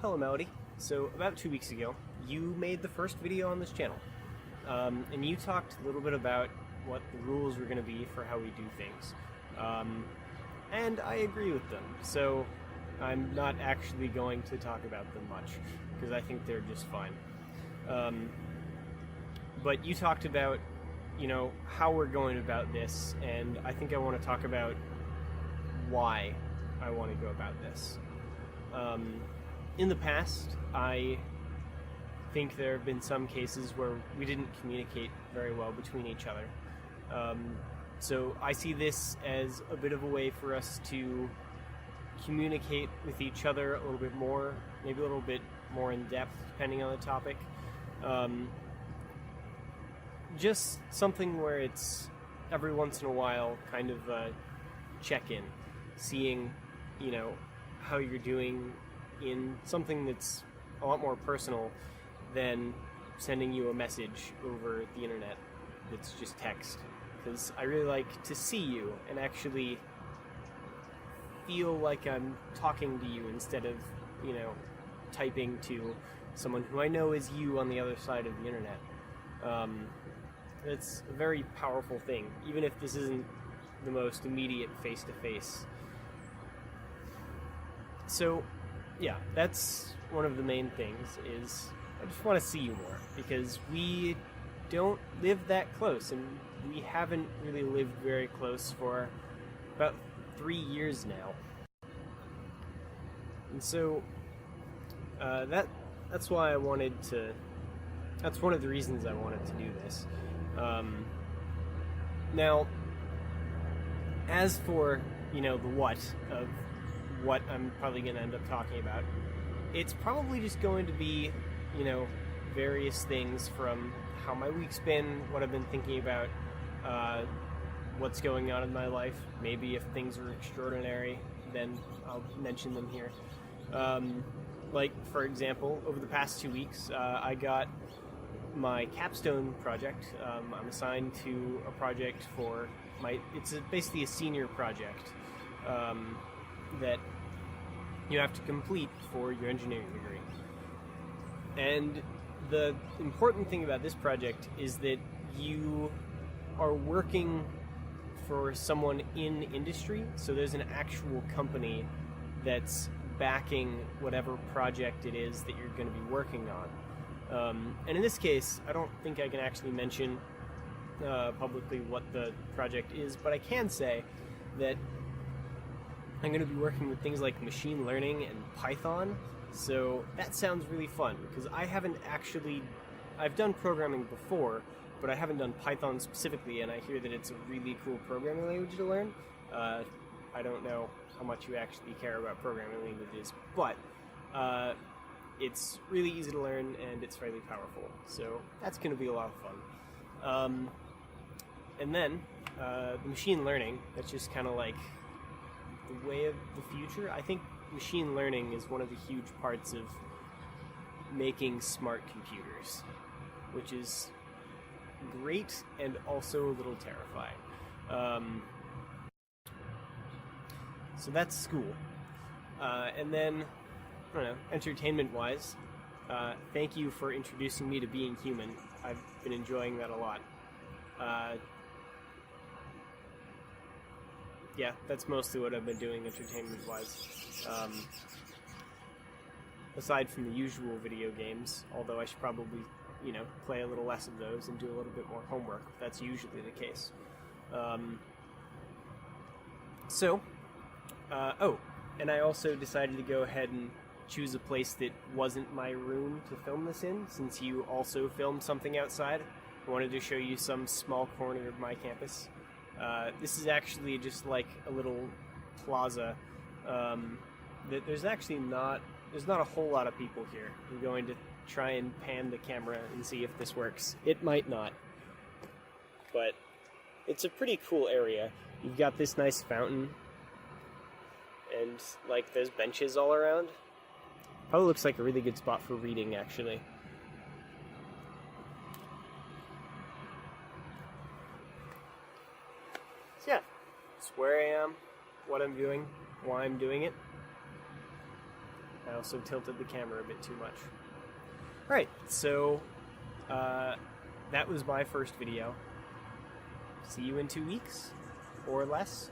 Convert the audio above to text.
Hello Melody. So about 2 weeks ago, you made the first video on this channel. And you talked a little bit about what the rules were going to be for how we do things. And I agree with them. So I'm not actually going to talk about them much, because I think they're just fine. But you talked about, how we're going about this, and I think I want to talk about why I want to go about this. In the past, I think there have been some cases where we didn't communicate very well between each other. So I see this as a bit of a way for us to communicate with each other a little bit more, maybe a little bit more in depth, depending on the topic. Just something where it's every once in a while kind of a check-in, seeing, how you're doing in something that's a lot more personal than sending you a message over the internet that's just text. Because I really like to see you and actually feel like I'm talking to you instead of, typing to someone who I know is you on the other side of the internet. It's a very powerful thing, even if this isn't the most immediate face-to-face. So, yeah, that's one of the main things, is I just want to see you more, because we don't live that close, and we haven't really lived very close for about 3 years now. And so, that's why I wanted to, that's one of the reasons I wanted to do this. Now, as for, the what of what I'm probably going to end up talking about, it's probably just going to be, various things from how my week's been, what I've been thinking about, what's going on in my life. Maybe if things are extraordinary, then I'll mention them here. Like, for example, over the past 2 weeks, I got my capstone project. I'm assigned to a project for it's basically a senior project that you have to complete for your engineering degree. And the important thing about this project is that you are working for someone in industry, so there's an actual company that's backing whatever project it is that you're going to be working on. And in this case, I don't think I can actually mention publicly what the project is, but I can say that I'm going to be working with things like machine learning and Python, so that sounds really fun, because I've done programming before, but I haven't done Python specifically, and I hear that it's a really cool programming language to learn. I don't know how much you actually care about programming languages, but it's really easy to learn, and it's fairly powerful, so that's going to be a lot of fun. And then, the machine learning, that's just kind of like the way of the future. I think machine learning is one of the huge parts of making smart computers, which is great and also a little terrifying. So that's school. And then, I don't know, entertainment-wise, thank you for introducing me to Being Human. I've been enjoying that a lot. Yeah, that's mostly what I've been doing entertainment-wise. Aside from the usual video games, although I should probably, play a little less of those and do a little bit more homework. That's usually the case. And I also decided to go ahead and choose a place that wasn't my room to film this in, since you also filmed something outside. I wanted to show you some small corner of my campus. This is actually just like a little plaza. There's not a whole lot of people here. I'm going to try and pan the camera and see if this works. It might not, but it's a pretty cool area. You've got this nice fountain, and there's benches all around. Probably looks like a really good spot for reading, actually. So yeah, it's where I am, what I'm doing, why I'm doing it. I also tilted the camera a bit too much. Alright, so that was my first video. See you in 2 weeks, or less.